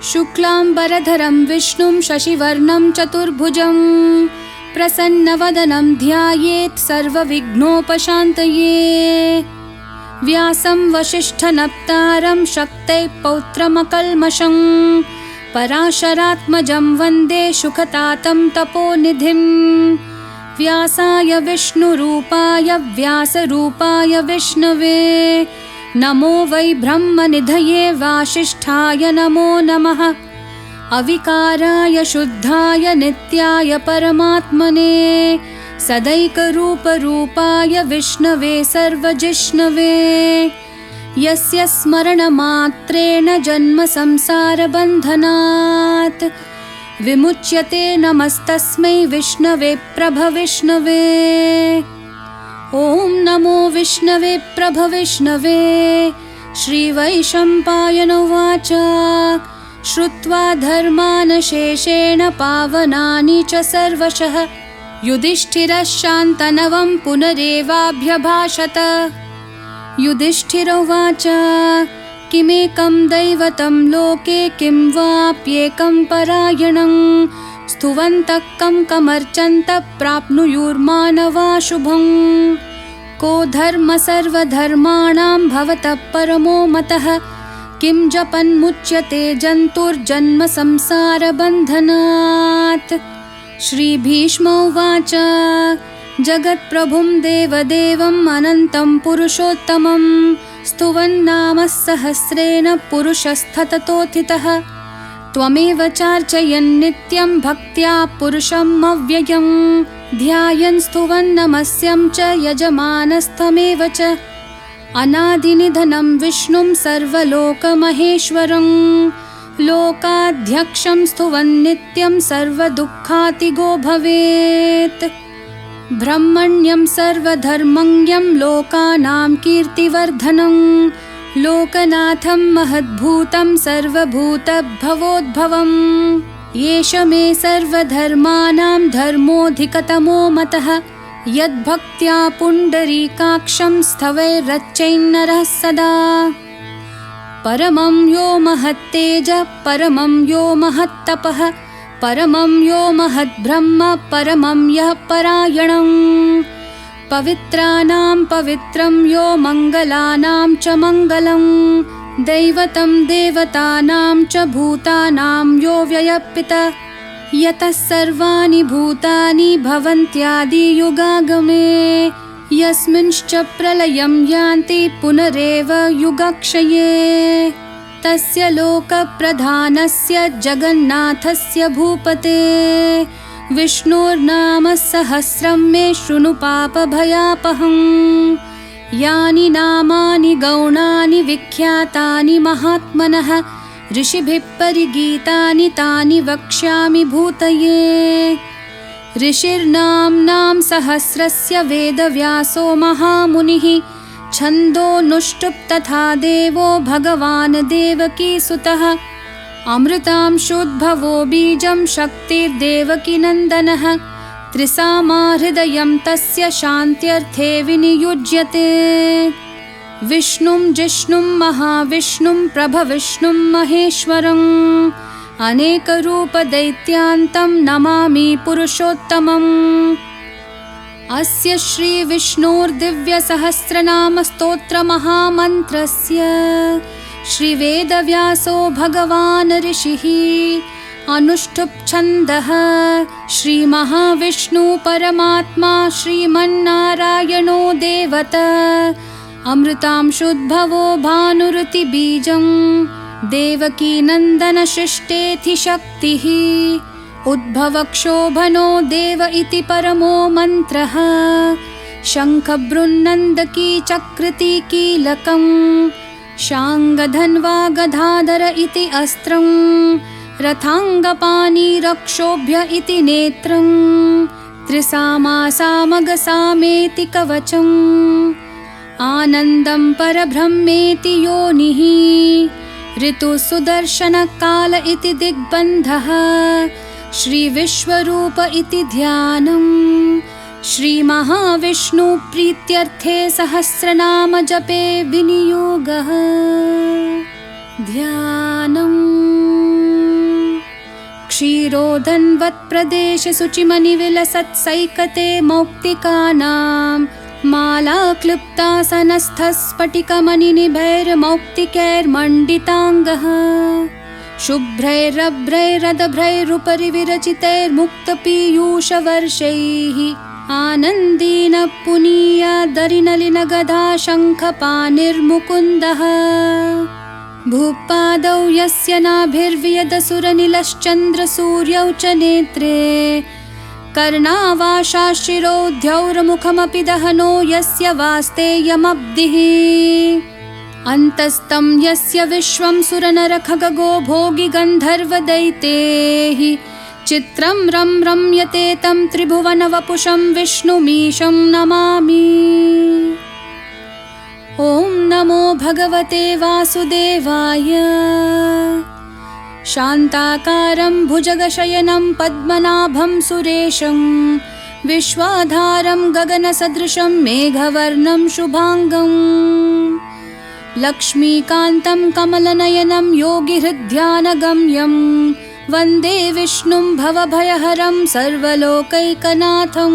शुक्लांबरधरं विष्णुं शशिवर्णं चतुर्भुजं प्रसन्नवदनं ध्यायेत् सर्वविघ्नोपशान्तये। व्यासं वसिष्ठनप्तारं शक्तैः पौत्रमकल्मषं पराशरात्मजं वन्दे शुकतातं तपोनिधिं। व्यासाय विष्णुरूपाय व्यासरूपाय विष्णवे नमो वै ब्रह्मनिधये वासिष्ठाय नमो नमः। अविकाराय शुद्धाय नित्याय परमात्मने सदैकरूपरूपाय विष्णवे सर्वजिष्णवे। यस्य स्मरणमात्रेण जन्म संसारबन्धनात् विमुच्यते नमस्तस्मै विष्णवे प्रभविष्णवे। ॐ नमो विष्णवे प्रभविष्णवे। श्रीवैशम्पायन उवाच श्रुत्वा धर्मान् शेषेण पावनानि च सर्वशः युधिष्ठिरः शान्तनवं पुनरेवाभ्यभाषत। युधिष्ठिर उवाच किमेकं दैवतं लोके किं वाप्येकं परायणं स्तुवन्तः कं कमर्चन्तः प्राप्नुयुर्मानवा शुभं। को धर्म सर्वधर्माणां भवतः परमो मतः किं जपन्मुच्यते जन्तुर्जन्म संसारबन्धनात्। श्रीभीष्म उवाच जगत्प्रभुं देवदेवम् अनन्तं पुरुषोत्तमं स्तुवन्नाम सहस्रेण पुरुषस्तततोत्थितः। त्वमेव चार्चयन् नित्यं भक्त्या पुरुषम् अव्ययं ध्यायन् स्तुवन् नमस्यं च यजमानस्तमेव च। अनादिनिधनं विष्णुं सर्वलोकमहेश्वरं लोकाध्यक्षं स्तुवन् नित्यं सर्वदुःखातिगो भवेत्। ब्रह्मण्यं सर्वधर्मज्ञं लोकानां कीर्तिवर्धनं लोकनाथं महद्भूतं सर्वभूतभवोद्भवम्। एष मे सर्वधर्माणां धर्मोऽधिकतमो मतः यद्भक्त्या पुण्डरीकाक्षं स्तवैरर्चयन्नरः सदा। परमं यो महत्तेजः परमं यो महत्तपः परमं यो महद्ब्रह्म परमं यः परायणं। पवित्राणां पवित्रं यो मङ्गलानां च मङ्गलं दैवतं देवतानां च भूतानां यो व्ययपितः यतः सर्वाणि भूतानि भवन्त्यादियुगागमे यस्मिंश्च प्रलयं यान्ति पुनरेव युगक्षये। तस्य लोकप्रधानस्य जगन्नाथस्य भूपते विष्णोर्नाम सहस्रं मे शृणु पापभयापहम्। यानि नामानि गौणानि विख्यातानि महात्मनः ऋषिभिः परिगीतानि तानि वक्ष्यामि भूतये। ऋषिर्नाम्नां सहस्रस्य वेदव्यासो महामुनिः छन्दोनुष्टुप् तथा देवो भगवान् देवकीसुतः। अमृतांशोद्भवो बीजं शक्तिर्देवकीनन्दनः त्रिसामा हृदयं तस्य शान्त्यर्थे विनियुज्यते। विष्णुं जिष्णुं महाविष्णुं प्रभविष्णुं महेश्वरम् अनेकरूपदैत्यान्तं नमामि पुरुषोत्तमम्। अस्य श्रीविष्णोर्दिव्यसहस्रनामस्तोत्रमहामन्त्रस्य श्रीवेदव्यासो भगवान् ऋषिः अनुष्टुप् छन्दः श्रीमहाविष्णु परमात्मा श्रीमन्नारायणो देवता अमृतांशोद्भवो भानुरुतिबीजं देवकीनन्दनशिष्टेऽधि शक्तिः उद्भवक्षोभनो देव इति परमो मन्त्रः। शङ्खबृन्नन्दकी चक्रती कीलकं शाङ्गधन्वा गदाधर इति अस्त्रं रथाङ्गपाणि रक्षोभ्य इति नेत्रं त्रिसामा सामगसामेति कवचम् आनन्दं परब्रह्मेति योनिः ऋतुसुदर्शनकाल इति दिग्बन्धः श्रीविश्वरूप इति ध्यानम्। श्रीमहाविष्णु प्रीत्यर्थे सहस्रनाम जपे विनियोगः ध्यानम्। क्षीरोदन्वत्प्रदेशे शुचिमनिविलसत्सैकते मौक्तिकानां मालाक्लृप्तासनस्थस्फटिकमणिनिभैर्मौक्तिकैर्मण्डिताङ्गः शुभ्रैरभ्रैरदभ्रैरुपरि विरचितैर्मुक्तपीयूषवर्षैः आनन्दीन पुनीयादरिनलिनगदा शङ्खपाणिर्मुकुन्दः भूपादौ यस्य नाभिर्वियदसुरनिलश्चन्द्रसूर्यौ च नेत्रे कर्णावाशाशिरोद्यौर्मुखमपि दहनो यस्य वास्तेयमब्धिः अन्तस्तं यस्य विश्वं सुरनरखगो भोगि गन्धर्वदैतेः चित्रं रं रम्यते तं त्रिभुवनवपुषं विष्णुमीशं नमामि। ॐ नमो भगवते वासुदेवाय। शान्ताकारं भुजगशयनं पद्मनाभं सुरेशं विश्वाधारं गगनसदृशं मेघवर्णं शुभांगं लक्ष्मीकान्तं कमलनयनं योगिहृद्ध्यानगम्यं वन्दे विष्णुं भवभयहरं सर्वलोकैकनाथं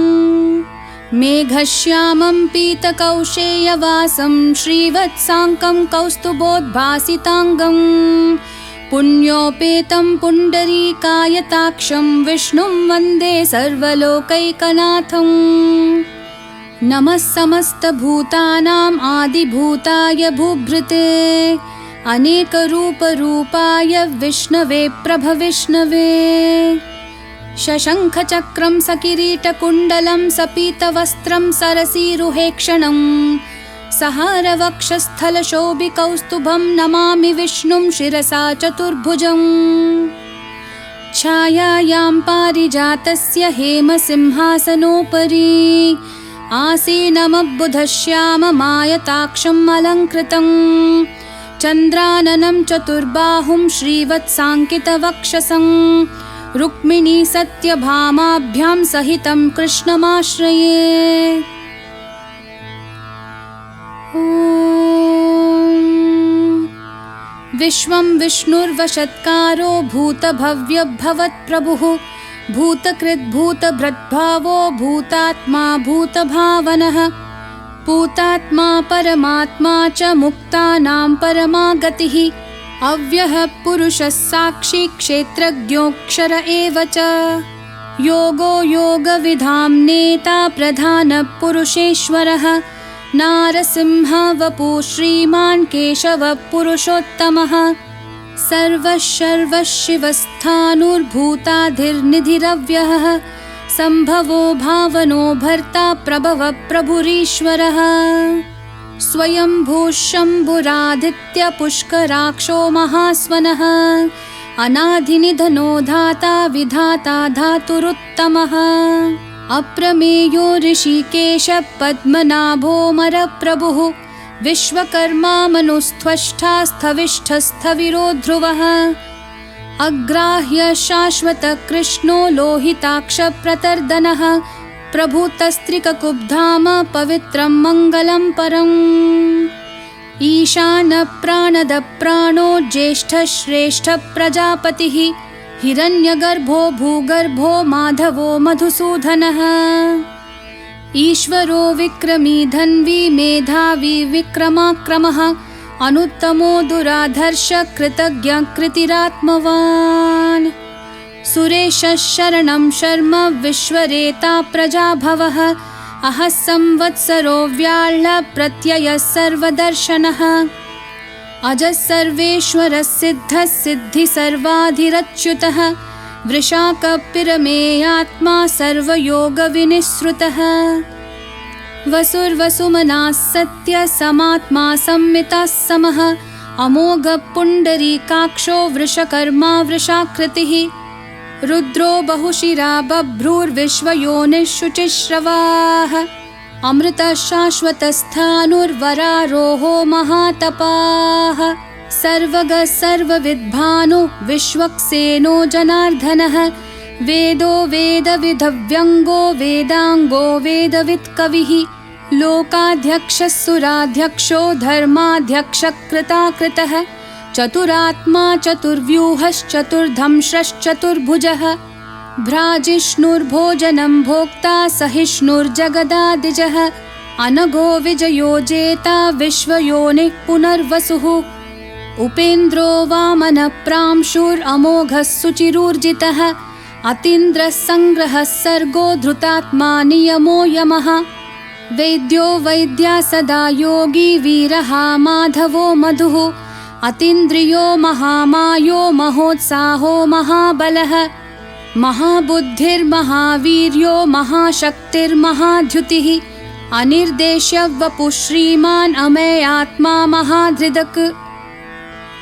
मेघश्यामं पीतकौशेयवासं श्रीवत्साङ्कं कौस्तुभोद्भासिताङ्गं पुण्योपेतं पुण्डरीकायताक्षं विष्णुं वन्दे सर्वलोकैकनाथं नमः समस्तभूतानाम् आदिभूताय भूभृते अनेकरूपरूपाय विष्णवे प्रभविष्णवे शशङ्खचक्रं सकिरीटकुण्डलं सपीतवस्त्रं सरसीरुहेक्षणं सहारवक्षस्थलशोभिकौस्तुभं नमामि विष्णुं शिरसा चतुर्भुजम् छायायां पारिजातस्य हेमसिंहासनोपरि आसीनमब्बुधश्याममायताक्षम् अलङ्कृतं चन्द्राननं चतुर्बाहुं श्रीवत्साङ्कितवक्षसं रुक्मिणी सत्यभामाभ्यां सहितं कृष्णमाश्रये। विश्वं विष्णुर्वशत्कारो भूतभव्यभवत्प्रभुः भूतकृद्भूतभृद्भावो भूतात्मा भूतभावनः पूतात्मा परमात्मा च मुक्तानां परमागतिः अव्ययः पुरुषः साक्षी क्षेत्रज्ञोऽक्षर एव च योगो योगविधां नेता प्रधानपुरुषेश्वरः नारसिंह वपुः श्रीमान् केशवः पुरुषोत्तमः सर्वः सर्वः शिवस्थाणुर्भूताधिर्निधिरव्ययः सम्भवो भावनो भर्ता प्रभवः प्रभुरीश्वरः स्वयंभूः शम्भुरादित्य पुष्कराक्षो महास्वनः अनादिनिधनो धाता विधाता धातुरुत्तमः अप्रमेयो ऋषिकेश पद्मनाभोऽमरप्रभुः विश्वकर्मा मनुस्त्वष्टा स्थविष्ठस्थविरो ध्रुवः अग्राह्य शाश्वत कृष्णो लोहिताक्ष प्रतर्दनः प्रभूतस्त्रिककुब्धाम पवित्रं मङ्गलं परम् ईशान प्राणद प्राणो ज्येष्ठ श्रेष्ठ प्रजापतिः हिरण्यगर्भो भूगर्भो माधवो मधुसूदनः ईश्वरो विक्रमी धन्वी मेधावी विक्रमाक्रमः अनुत्तमो दुराधर्ष कृतज्ञ कृतिरात्मवान् सुरेशः शरणं शर्म विश्वरेता प्रजाभवः अहः संवत्सरो व्याळ्ह प्रत्ययः सर्वदर्शनः अजः सर्वेश्वरः सिद्धः सिद्धि सर्वाधिरच्युतः वृषाकपिरमेयात्मा सर्वयोगविनिःसृतः वसुर्वसुमनाः सत्य समात्मा संमिताः समः अमोघः पुण्डरीकाक्षो वृषकर्मा वृषाकृतिः रुद्रो बहुशिरा बभ्रूर्विश्वयोनिः शुचिश्रवाः अमृतः शाश्वतस्थाणुर्वरारोहो महातपाः सर्वगः सर्वविद्भानु विश्वक्सेनो जनार्दनः वेदो वेदविधव्यङ्गो वेदाङ्गो वेदवित्कविः लोकाध्यक्षः सुराध्यक्षो धर्माध्यक्षः कृताकृतः चतुरात्मा चतुर्व्यूहश्चतुर्धंश्रश्चतुर्भुजः भ्राजिष्णुर्भोजनं भोक्ता सहिष्णुर्जगदादिजः अनघो विजयो जेता विश्वयोनिः पुनर्वसुः उपेन्द्रो वामनः प्रांशुरमोघः सुचिरूर्जितः अतीन्द्रः संग्रहः सर्गो धृतात्मा नियमो यमः वैद्यो वैद्या सदा योगी वीरः माधवो मधुः अतीन्द्रियो महामायो महोत्साहो महाबलः महाबुद्धिर्महावीर्यो महाशक्तिर्महाद्युतिः अनिर्देश्य वपुः श्रीमान् अमेयात्मा महाधृदक्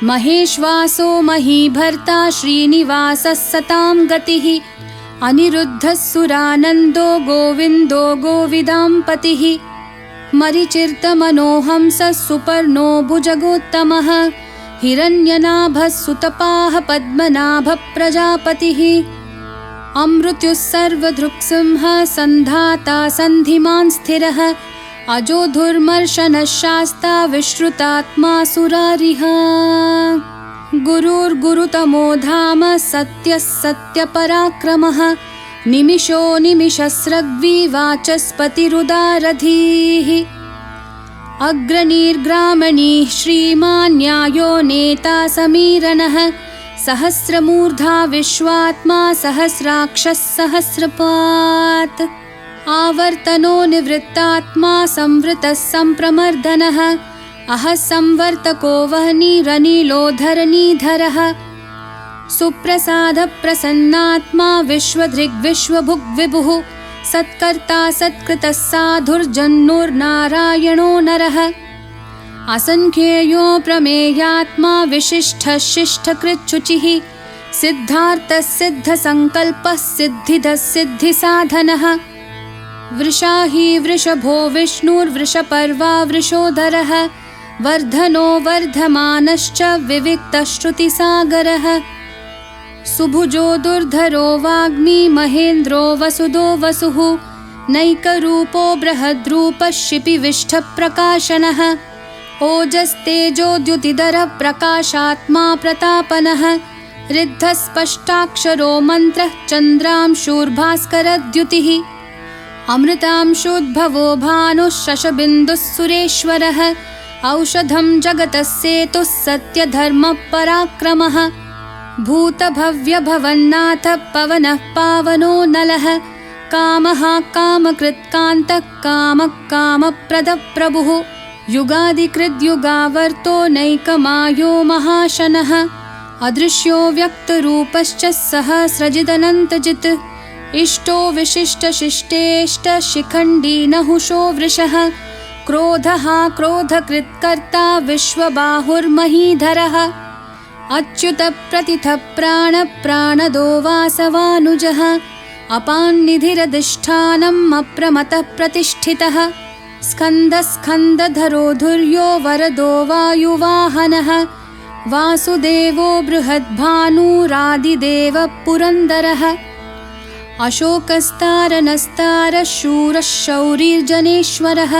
महेश्वासो महीभर्ता श्रीनिवासः सतां गतिः अनिरुद्धः सुरानन्दो गोविन्दो गोविदाम्पतिः मरिचिर्तमनोहंसः सुपर्णो भुजगोत्तमः हिरण्यनाभः सुतपाः पद्मनाभः प्रजापतिः अमृत्युः सर्वदृक्सिंहः सन्धाता सन्धिमान् स्थिरः अजोधुर्मर्शनः शास्ता विश्रुतात्मा सुरारिः गुरुर्गुरुतमो धाम सत्यः सत्यपराक्रमः निमिषो निमिषस्रग्वी वाचस्पतिरुदारधीः अग्रणीर्ग्रामणीः श्रीमान् न्यायो नेता समीरणः सहस्रमूर्धा विश्वात्मा सहस्राक्षः सहस्रपात् आवर्तनो निवृत्तात्मा संवृतः सम्प्रमर्दनः अहः संवर्तको वह्निरनिलोधरणीधरः सुप्रसादः प्रसन्नात्मा विश्वधृग्विश्वभुग्विभुः सत्कर्ता सत्कृतः साधुर्जन्नुर्नारायणो नरः असंख्येयो प्रमेयात्मा विशिष्टः शिष्टकृच्छुचिः सिद्धार्थः सिद्धसङ्कल्पः सिद्धिदः सिद्धिसाधनः वृषाही वृषभो विष्णुर्वृषपर्वा वृषोदरः वर्धनो वर्धमानश्च विविक्तः श्रुतिसागरः सुभुजो दुर्धरो वाग्मी महेन्द्रो वसुदो वसुः नैकरूपो बृहद्रूपः शिपिविष्ठप्रकाशनः ओजस्तेजोद्युतिधरः प्रकाशात्मा प्रतापनः रिद्धस्पष्टाक्षरो मन्त्रः चन्द्रांशूर्भास्करद्युतिः अमृतांशोद्भवो भानुः शशबिन्दुः सुरेश्वरः औषधं जगतः सेतुः सत्यधर्मपराक्रमः भूतभव्यभवन्नाथः पवनः पावनो नलः कामः कामकृत्कान्तः कामः कामप्रदः प्रभुः युगादिकृद्युगावर्तो नैकमायो महाशनः अदृश्यो व्यक्तरूपश्च सहस्रजिदनन्तजित् इष्टो विशिष्टशिष्टेष्ट शिखण्डी नहुषो वृषः क्रोधः क्रोधकृत्कर्ता विश्वबाहुर्महीधरः अच्युतप्रतिथः प्राणदो वासवानुजः अपान्निधिरधिष्ठानम् अप्रमतः प्रतिष्ठितः स्कन्दस्कन्दधरो धुर्यो वरदो वायुवाहनः वासुदेवो बृहद्भानुरादिदेवः पुरन्दरः अशोकस्तारनस्तारः शूरः शौरिर्जनेश्वरः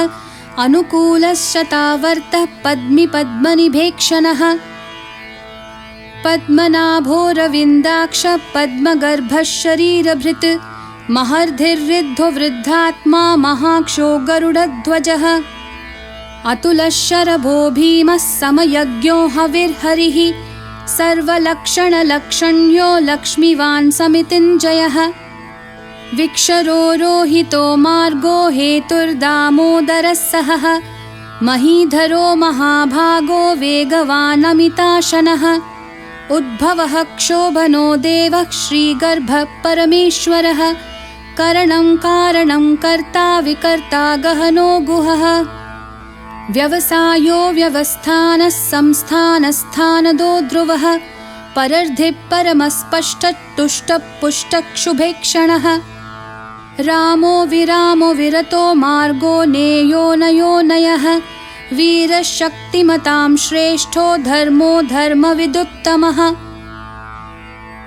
अनुकूलश्शतावर्तः पद्मिपद्मनिभेक्षणः पद्मनाभोरविन्दाक्षः पद्मगर्भः शरीरभृत् महर्धिर्ऋद्धो वृद्धात्मा महाक्षो गरुडध्वजः अतुलः शरभो भीमः समयज्ञो हविर्हरिः सर्वलक्षणलक्षण्यो लक्ष्मीवान् समितिञ्जयः विक्षरो रोहितो मार्गो हेतुर्दामोदरः सहः महीधरो महाभागो वेगवानमिताशनः उद्भवः क्षोभनो देवः श्रीगर्भः परमेश्वरः करणं कारणं कर्ता विकर्ता गहनो गुहः व्यवसायो व्यवस्थानः संस्थानस्थानदो ध्रुवः परर्धिः परमस्पष्टतुष्टपुष्टक्षुभेक्षणः रामो विरामो विरतो मार्गो नेयो नयो नयः वीरशक्तिमतां श्रेष्ठो धर्मो धर्मविदुत्तमः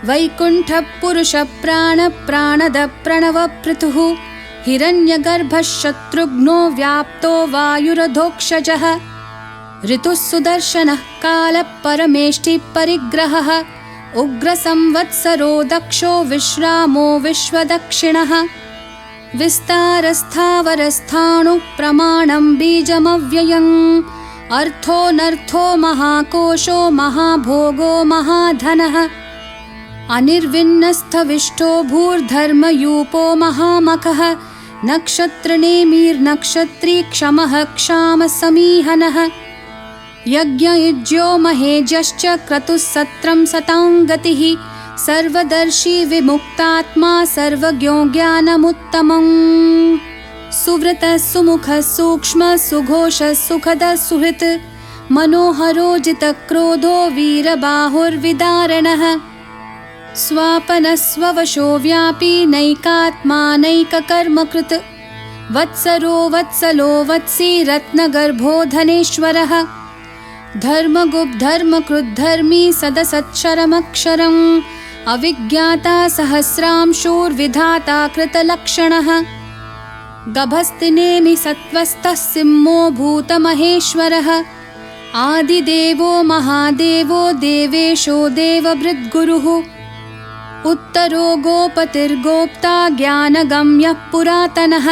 वैकुण्ठः पुरुषः प्राणदः प्रणवपृथुः हिरण्यगर्भः शत्रुघ्नो व्याप्तो वायुरधोक्षजः ऋतुः सुदर्शनः कालः परमेष्ठिः परिग्रहः उग्रसंवत्सरो दक्षो विश्रामो विश्वदक्षिणः विस्तारस्थावरस्थाणुः प्रमाणं बीजमव्ययम् अर्थोऽनर्थो महाकोशो महाभोगो महाधनः अनिर्विन्नस्थविष्टो भूर्धर्मयूपो महामखः नक्षत्रनेमिर्नक्षत्री क्षमः क्षामसमीहनः यज्ञयुज्यो महेज्यश्च क्रतुः सत्रं सताङ्गतिः सर्वदर्शी विमुक्तात्मा सर्वज्ञो ज्ञानमुत्तमम् सुव्रतः सुमुखः सूक्ष्मः सुघोषः सुखदः सुहृत् मनोहरो जितक्रोधो वीरबाहुर्विदारणः स्वापनः स्ववशो व्यापी नैकात्मा नैककर्मकृत् वत्सरो वत्सलो वत्सी रत्नगर्भो धनेश्वरः धर्मगुप्धर्मकृद्धर्मी सदसत्क्षरमक्षरम् अविज्ञाता सहस्रांशोर्विधाता कृतलक्षणः गभस्तिनेमि सत्त्वस्थः सिंहो भूतमहेश्वरः आदिदेवो महादेवो देवेशो देवभृद्गुरुः उत्तरो गोपतिर्गोप्ता ज्ञानगम्यः पुरातनः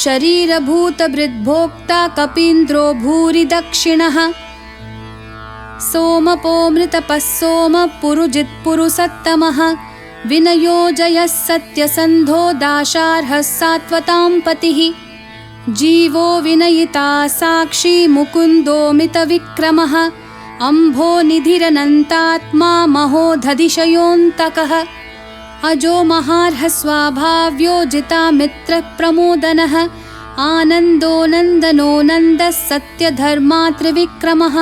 शरीरभूतभृद्भोक्ता कपीन्द्रो भूरि दक्षिणः सोमपोमृतपः सोमः पुरुजित्पुरुसत्तमः विनयो जयः सत्यसन्धो दाशार्हः सात्वतां पतिः जीवो विनयिता साक्षी मुकुन्दोमितविक्रमः अम्भोनिधिरनन्तात्मा महोदधिशयोऽन्तकः अजो महार्हस्वाभाव्यो जितामित्रप्रमोदनः आनन्दो नन्दनो नन्दः सत्यधर्मात्रिविक्रमः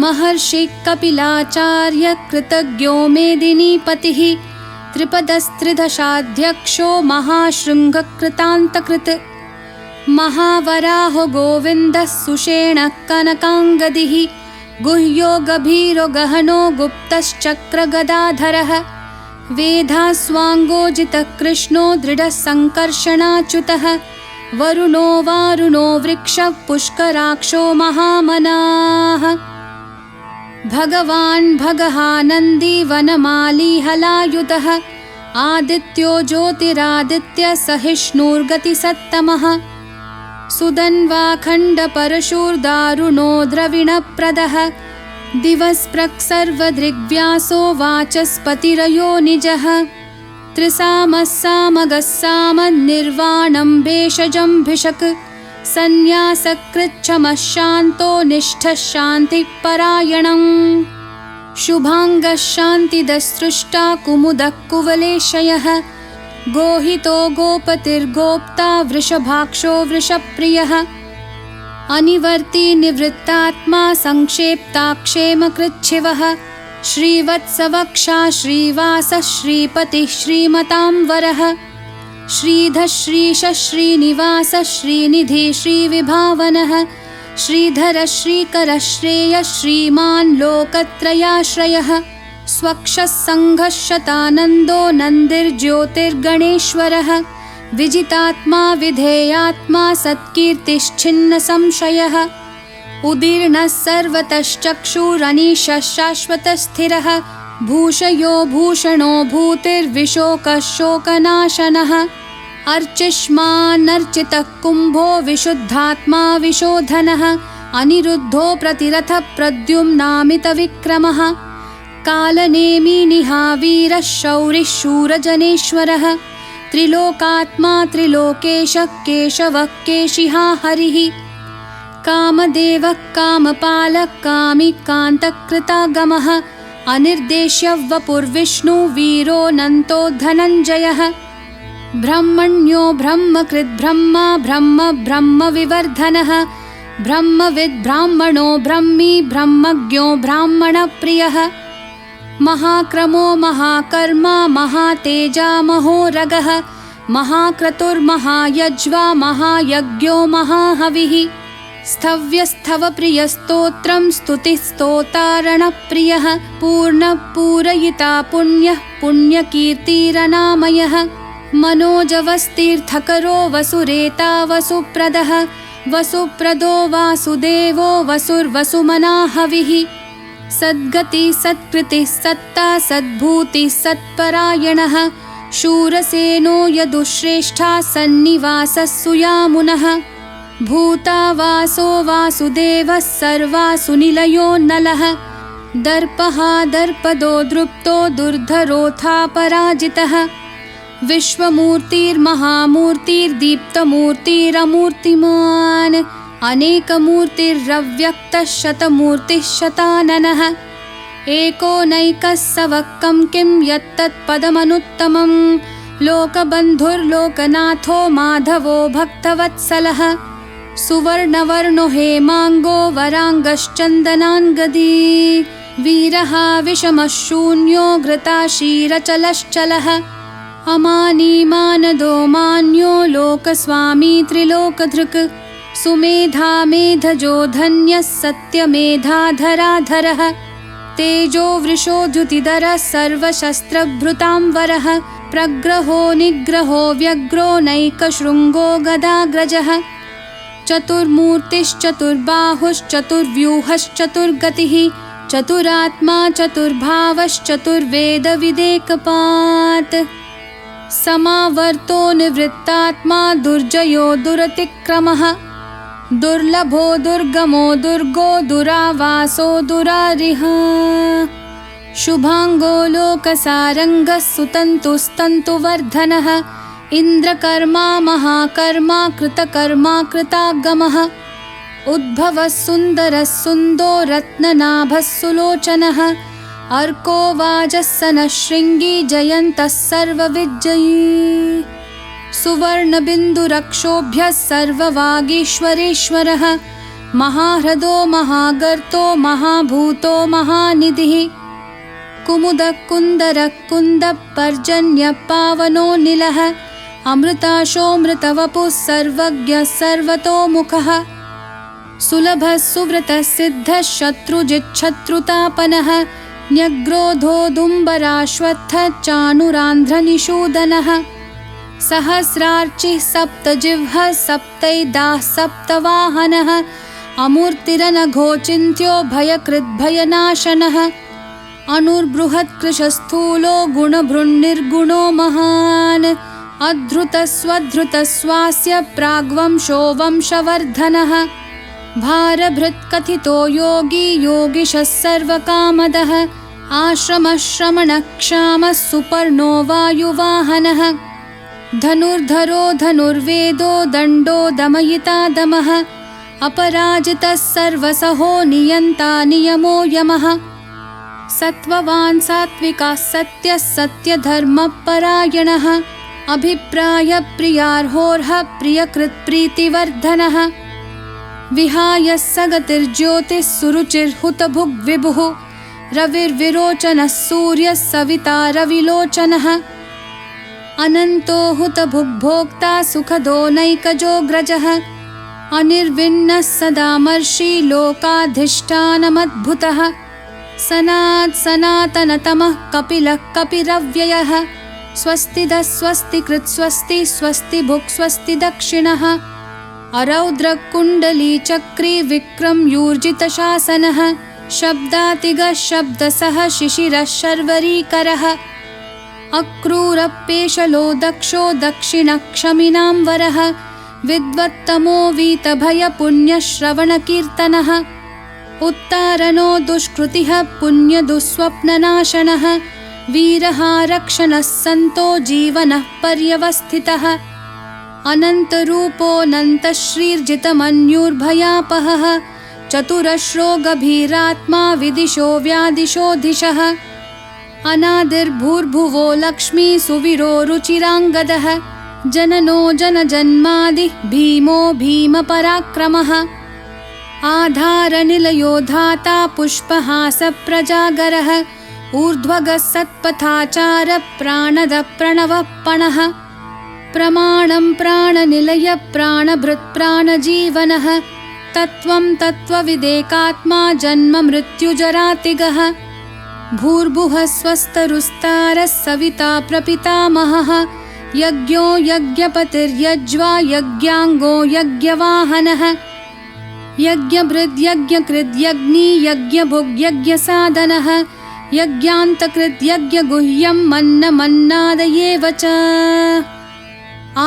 महर्षि कपिलाचार्य कृतज्ञो मेदिनीपतिः त्रिपदस्त्रिदशाध्यक्षो महाशृङ्गकृतान्तकृत् महावराहो गोविन्दः सुषेणः कनकाङ्गदिः गुह्यो गभीरो गहनो गुप्तश्चक्रगदाधरः वेधास्वाङ्गोजितः कृष्णो दृढः सङ्कर्षणाच्युतः वरुणो वारुणो वृक्षः पुष्कराक्षो महामनाः भगवान् भगहानन्दी वनमाली हलायुधः आदित्यो ज्योतिरादित्य सहिष्णुर्गतिसत्तमः सुदन्वाखण्डपरशुर्दारुणो द्रविणप्रदः दिवस्प्रक्सर्वदृग्व्यासो वाचस्पतिरयो निजः त्रिसामः सामगः सामन्निर्वाणं भेषजं भिषक् सन्न्यासकृच्छमः शान्तो निष्ठः शान्तिपरायणम् शुभाङ्गः शान्तिदस्सृष्टा कुमुदः कुवलेशयः गोहितो गोपतिर्गोप्ता वृषभाक्षो वृषप्रियः अनिवर्ती निवृत्तात्मा संक्षेप्ताक्षेमकृच्छिवः श्रीवत्सवक्षा श्रीवासः श्रीपतिः श्रीमतांवरः श्रीधः श्रीशः श्रीनिवासः श्रीनिधिः श्रीविभावनः श्रीधरः श्रीकरः श्रेयः श्रीमान् लोकत्रयाश्रयः स्वक्षः सङ्घः शतानन्दो नन्दिर्ज्योतिर्गणेश्वरः विजितात्मा विधेयात्मा सत्कीर्तिश्छिन्नसंशयः उदीर्णः सर्वतश्चक्षुरनीशः शाश्वतस्थिरः भूषयो भूषणो भूतिर्विशोकः शोकनाशनः अर्चिष्मान्नर्चितः कुम्भो विशुद्धात्मा विशोधनः अनिरुद्धो प्रतिरथः प्रद्युम्नामितविक्रमः कालनेमी निहावीरः शौरिः शूरजनेश्वरः त्रिलोकात्मा त्रिलोकेशः केशवः केशिहा हरिः कामदेवः कामपालः कामी कान्तकृतागमः अनिर्देश्य वपुर्विष्णु वीरोऽनन्तो धनञ्जयः ब्रह्मण्यो ब्रह्मकृद्ब्रह्मा ब्रह्म ब्रह्मविवर्धनः ब्रह्मविद् ब्राह्मणो ब्रह्मी ब्रह्मज्ञो ब्राह्मणप्रियः महाक्रमो महाकर्मा महातेजा महोरगः महाक्रतुर्महायज्वा महायज्ञो महाहविः स्थव्यस्थवप्रियस्तोत्रं स्तुतिस्तोतारणप्रियः पूर्णपूरयिता पुण्यः पुण्यकीर्तिरनामयः मनोजवस्तीर्थकरो वसुरेता वसुप्रदः वसुप्रदो वासुदेवो वसुर्वसुमना हविः सद्गति सत्कृतिः सत्ता सद्भूतिः सत्परायणः शूरसेनो यदुश्रेष्ठा सन्निवासः सुयामुनः भूता वासो वासुदेवः सर्वासु निलयो नलः दर्पः दर्पदो दृप्तो दुर्धरोऽथा पराजितः विश्वमूर्तिर्महामूर्तिर्दीप्तमूर्तिरमूर्तिमान् अनेकमूर्तिरव्यक्तः शतमूर्तिः शताननः एकोनैकः सवक्कं किं यत्तत्पदमनुत्तमं लोकबन्धुर्लोकनाथो माधवो भक्तवत्सलः सुवर्णवर्णो हेमाङ्गो वराङ्गश्चन्दनाङ्गदी वीरः विषमः शून्यो घृताशीरचलश्चलः अमानीमानदो मान्यो लोकस्वामी त्रिलोकधृक् सुमेधा मेधजो धन्यः सत्यमेधाधराधरः तेजो वृषोद्युतिधरः सर्वशस्त्रभृतांवरः प्रग्रहो निग्रहो व्यग्रो नैकशृङ्गो गदाग्रजः चतुर्मूर्तिश्चतुर्बाहुश्चतुर्व्यूहश्चतुर्गतिः चतुरात्मा चतुर्भावश्चतुर्वेदविदेकपात् समावर्तो निवृत्तात्मा दुर्जयो दुरतिक्रमः दुर्लभो दुर्गमो दुर्गो दुरावासो दुरारिः शुभाङ्गो लोकसारङ्गः सुतन्तुस्तन्तुवर्धनः इन्द्रकर्मा महाकर्मा कृतकर्मा कृतागमः उद्भवः सुन्दरः सुन्दो रत्ननाभः सुलोचनः अर्को वाजः सनः शृङ्गी जयन्तः सर्वविजयी सुवर्णबिन्दुरक्षोभ्यः सर्ववागीश्वरेश्वरः महाह्रदो महागर्तो महाभूतो महानिधिः कुमुदः कुन्दरः कुन्दः पर्जन्यः पावनो निलः अमृताशोऽमृतवपुः सर्वज्ञः सर्वतोमुखः सुलभः सुव्रतः सिद्धः शत्रुजिच्छत्रुतापनः न्यग्रोधोदुम्बराश्वत्थः चाणुरान्ध्रनिषूदनः सहस्रार्चिः सप्तजिह्वः सप्तैदाः सप्तवाहनः अमूर्तिरनघोचिन्त्यो भयकृद्भयनाशनः अनुर्बृहत्कृशस्थूलो गुणभृन्निर्गुणो महान् अधृतस्वधृतस्वास्य प्राग्वंशो वंशवर्धनः भारभृत्कथितो योगी योगिशः सर्वकामदः आश्रमः श्रमणः क्षामः सुपर्णो वायुवाहनः धनुर्धरो धनुर्वेदो दण्डो दमयिता दमः अपराजितः सर्वसहो नियन्ता नियमो यमः सत्त्ववान् सात्विकः सत्यः सत्यधर्मपरायणः अभिप्रायप्रियार्होर्हः प्रियकृत्प्रीतिवर्धनः विहाय सगतिर्ज्योतिः सुरुचिर्हुतभुग्विभुः रविर्विरोचनः सूर्यः सविता रविलोचनः अनन्तो हुतभुग्भोक्ता सुखदो नैकजोऽग्रजः अनिर्विण्णः सदामर्षि लोकाधिष्ठानमद्भुतः सनातनतमः कपिलः कपिरव्ययः स्वस्तिदः स्वस्तिकृत् स्वस्ति स्वस्ति भुक् स्वस्ति दक्षिणः अरौद्रकुण्डलीचक्री विक्रमयूर्जितशासनः शब्दातिगः शब्दसः शिशिरः शर्वरीकरः अक्रूरपेशलो दक्षो दक्षिणक्षमिनां वरः विद्वत्तमो वीतभयपुण्यश्रवणकीर्तनः उत्तारणो दुष्कृतिः पुण्यदुःस्वप्ननाशनः वीरः रक्षणः सन्तो जीवनः पर्यवस्थितः अनन्तरूपोऽनन्तश्रीर्जितमन्युर्भयापहः चतुरश्रो गभीरात्मा विदिशो व्यादिशोऽधिशः अनादिर्भूर्भुवो लक्ष्मी सुवीरो रुचिराङ्गदः जननो जनजन्मादिः भीमो भीमपराक्रमः आधारनिलयो धाता पुष्पहासप्रजागरः ऊर्ध्वगः सत्पथाचारः प्राणदः प्रणवः पणः प्रमाणं प्राणनिलय प्राणभृत् प्राणजीवनः तत्त्वं तत्त्वविदेकात्मा जन्म मृत्युजरातिगः भूर्भुवः स्वस्तरुस्तारः सविता प्रपितामहः यज्ञो यज्ञपतिर्यज्वा यज्ञांगो यज्ञवाहनः यज्ञभृद्यज्ञकृद्यग्नि यज्ञभुग्यज्ञसाधनः यज्ञान्तकृद्यज्ञगुह्यं मन्नमन्नादयेव च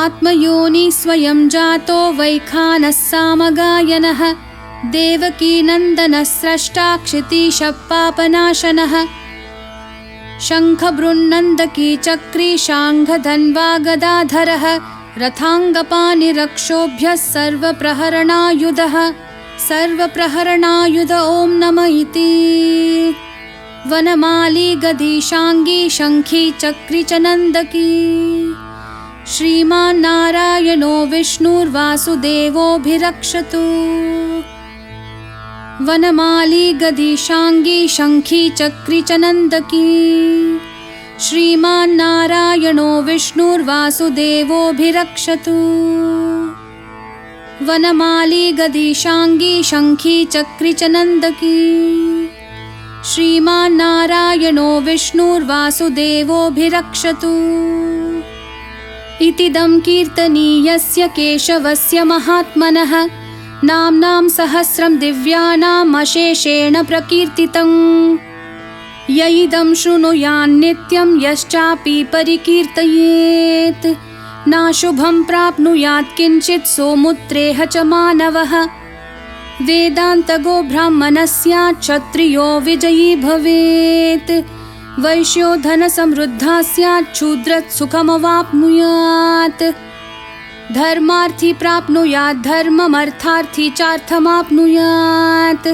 आत्मयोनि स्वयं जातो वैखानः सामगायनः देवकीनन्दनः स्रष्टा क्षितीशः पापनाशनः शङ्खबृन्नन्दकी चक्री शाङ्खधन्वा गदाधरः रथाङ्गपाणिरक्षोभ्यः सर्वप्रहरणायुधः सर्वप्रहरणायुध ॐ नमः इति वनमाली गदीशाङ्गी शङ्खी चक्री च नन्दकी श्रीमान् नारायणो विष्णुर्वासुदेवोऽभिरक्षतु वनमाली गदीशाङ्गी शङ्खी चक्री च नन्दकी श्रीमान् नारायणो विष्णुर्वासुदेवोऽभिरक्षतु वनमाली गदीशाङ्गी शङ्खी चक्री च नन्दकी श्रीमान् नारायणो विष्णुर्वासुदेवोऽभिरक्षतु इतीदं कीर्तनीयस्य केशवस्य महात्मनः नाम्नां सहस्रं दिव्यानाम् अशेषेण प्रकीर्तितम् य इदं शृणुयान्नित्यं यश्चापि परिकीर्तयेत् नाशुभं प्राप्नुयात् किञ्चित् सोमुत्रेह च मानवः वेदान्तगो ब्राह्मणः स्यात् क्षत्रियो विजयी भवेत् वैश्यो धनसमृद्धः स्यात् शूद्रः सुखमवाप्नुयात् धर्मार्थी प्राप्नुयात् धर्ममर्थार्थी चार्थमाप्नुयात्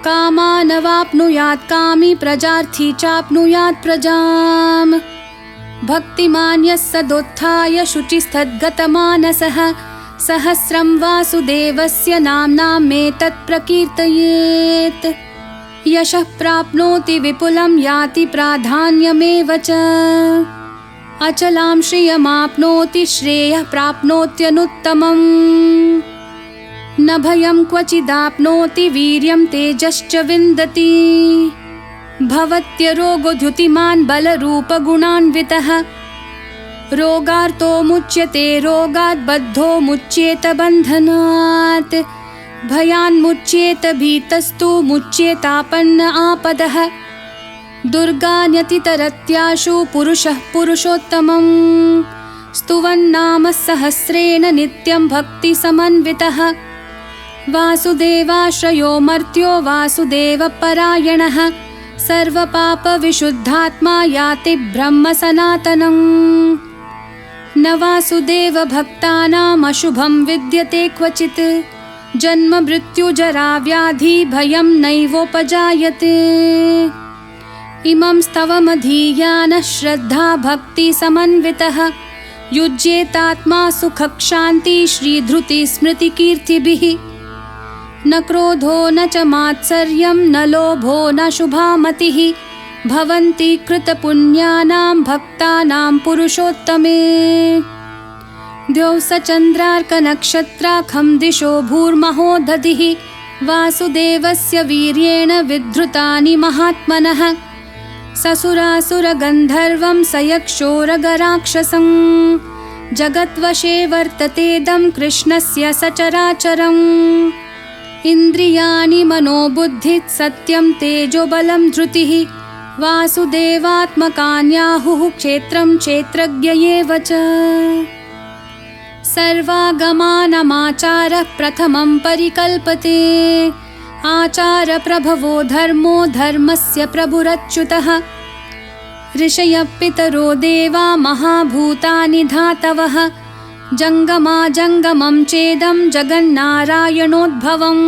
कामानवाप्नुयात् कामी प्रजार्थी चाप्नुयात् प्रजाम् भक्तिमान् यः सदोत्थाय शुचिस्तद्गतमानसः सहस्रं वासुदेवस्य नाम्नामेतत् प्रकीर्तयेत् यशः प्राप्नोति विपुलं याति प्राधान्यमेव च अचलां श्रियमाप्नोति श्रेयः प्राप्नोत्यनुत्तमम् न भयं क्वचिदाप्नोति वीर्यं तेजश्च विन्दति भवत्यरोगोऽद्युतिमान् बलरूपगुणान्वितः रोगार्तो मुच्यते रोगात् बद्धो मुच्येत बन्धनात् भयान्मुच्येत भीतस्तु मुच्येतापन्न आपदः दुर्गान्यतितरत्याशु पुरुषः पुरुषोत्तमम् स्तुवन्नाम सहस्रेण नित्यं भक्तिसमन्वितः वासुदेवाश्रयो मर्त्यो वासुदेवपरायणः सर्वपापविशुद्धात्मा याति ब्रह्म सनातनम् न वासुदेवभक्तानाम् अशुभं विद्यते क्वचित् जन्म मृत्युजरा व्याधि भयं नैवोपजायते इमं स्तवमधीयानः श्रद्धा भक्तिसमन्वितः युज्येतात्मा सुखक्षान्ति श्रीधृति स्मृतिकीर्तिभिः न क्रोधो न च मात्सर्यं न लोभो न शुभामतिः भवन्ति कृतपुण्यानां भक्तानां पुरुषोत्तमे द्यौसचन्द्रार्कनक्षत्राखं दिशो भूर्महोदधिः वासुदेवस्य वीर्येण विधृतानि महात्मनः ससुरासुरगन्धर्वं सयक्षोरगराक्षसं जगद्वशे वर्ततेदं कृष्णस्य सचराचरम् इन्द्रियाणि मनोबुद्धिः सत्यं तेजोबलं धृतिः वासुदेवात्मकान्याहुः क्षेत्रं क्षेत्रज्ञ एव च सर्वागमानमाचारः प्रथमं परिकल्पते आचारप्रभवो धर्मो धर्मस्य प्रभुरच्युतः ऋषयः पितरो देवा महाभूतानि धातवः जङ्गमाजङ्गमं चेदं जगन्नारायणोद्भवम्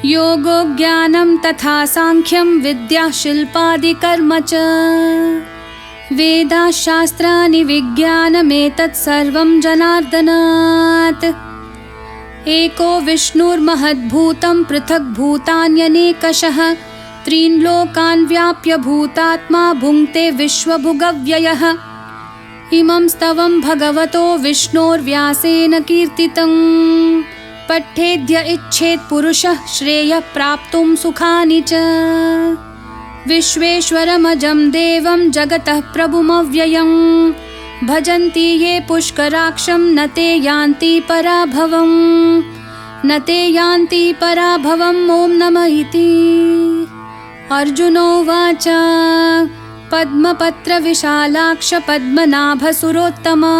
योगो ज्ञानं तथा साङ्ख्यं विद्या शिल्पादिकर्म च वेदाशास्त्राणि विज्ञानमेतत् सर्वं जनार्दनात् एको विष्णुर्महद्भूतं पृथक् भूतान्यनेकशः त्रीन् लोकान् व्याप्य भूतात्मा भुङ्क्ते विश्वभुगव्ययः इमं स्तवं भगवतो विष्णोर्व्यासेन कीर्तितं पठेद्य इच्छेत् पुरुषः श्रेयः प्राप्तुं सुखानि च विश्वेश्वरमजं देवं जगतः प्रभुमव्ययं भजन्ति ये पुष्कराक्षं न ते यान्ति पराभवं न ते यान्ति पराभवम् ॐ नमः इति। अर्जुनोवाच पद्मपत्रविशालाक्ष पद्मनाभसुरोत्तमा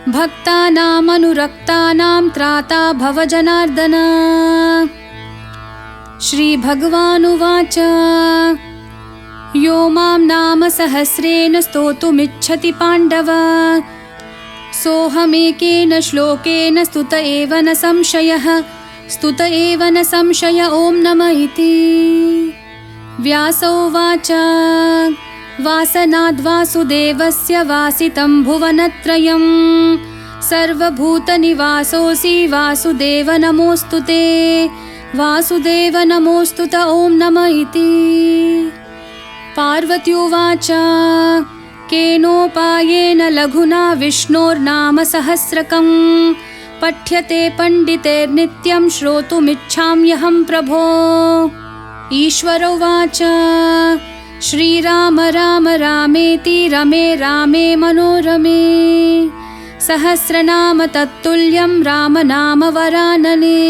भक्तानामनुरक्तानां त्राता भव जनार्दन। श्रीभगवानुवाच यो मां नाम सहस्रेण स्तोतुमिच्छति पाण्डव सोऽहमेकेन श्लोकेन स्तुत एव न संशयः स्तुत एव न संशय ॐ नमः इति। व्यासोवाच वासनाद्वासुदेवस्य वासितं भुवनत्रयं सर्वभूतनिवासोऽसि वासुदेव नमोऽस्तु ते वासुदेव नमोऽस्तु ते ॐ नमः इति। पार्वत्युवाच केनोपायेन लघुना विष्णोर्नाम सहस्रकं पठ्यते पण्डितैर्नित्यं श्रोतुमिच्छाम्यहं प्रभो। ईश्वरोवाच श्रीराम राम रामेति रमे रामे मनोरमे सहस्रनाम तत्तुल्यं राम नाम वरानने।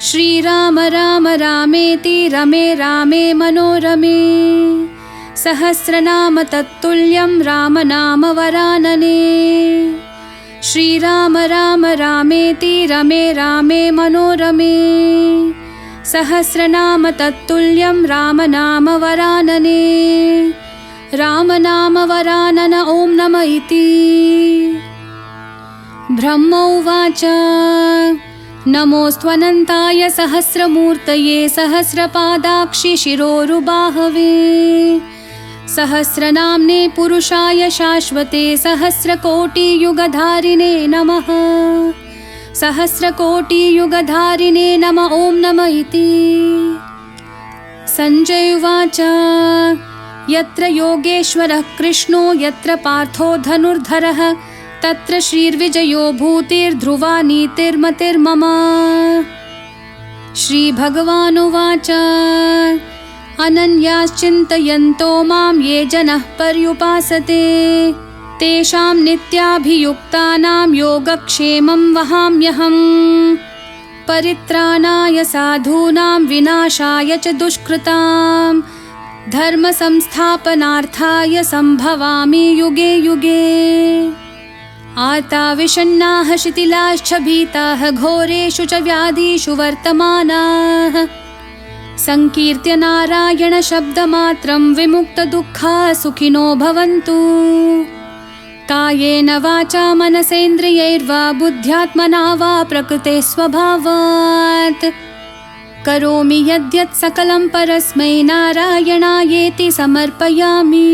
श्रीराम राम रामेति रमे रामे मनोरमे सहस्रनाम तत्तुल्यं राम नाम वरानने। श्रीराम राम रामेति रमे रामे मनोरमे सहस्रनाम तत्तुल्यं राम नाम वरानने। राम नाम वरानन ॐ नमः इति। ब्रह्मोवाच नमोऽस्त्वनन्ताय सहस्रमूर्तये सहस्रपादाक्षि शिरोरुबाहवे सहस्रनाम्ने पुरुषाय शाश्वते सहस्रकोटियुगधारिणे नमः सहस्रकोटियुगधारिणे नमः ॐ नमः इति। सञ्जय उवाच यत्र योगेश्वरः कृष्णो यत्र पार्थो धनुर्धरः तत्र श्रीर्विजयो भूतिर्ध्रुवा नीतिर्मतिर्मम। श्रीभगवानुवाच अनन्याश्चिन्तयन्तो मां ये जनः पर्युपासते तेषां नित्याभियुक्तानां योगक्षेमं वहाम्यहम्। परित्राणाय साधूनां विनाशाय च दुष्कृतां धर्मसंस्थापनार्थाय सम्भवामि युगे युगे। आर्ता विषण्णाः शिथिलाश्च भीताः घोरेषु च व्याधिषु वर्तमानाः संकीर्त्य नारायण शब्दमात्रं विमुक्तदुःखाः सुखिनो भवन्तु। कायेन वाचा मनसेन्द्रियैर्वा बुद्ध्यात्मना वा प्रकृते स्वभावात् करोमि यद्यत् सकलं परस्मै नारायणायेति समर्पयामि।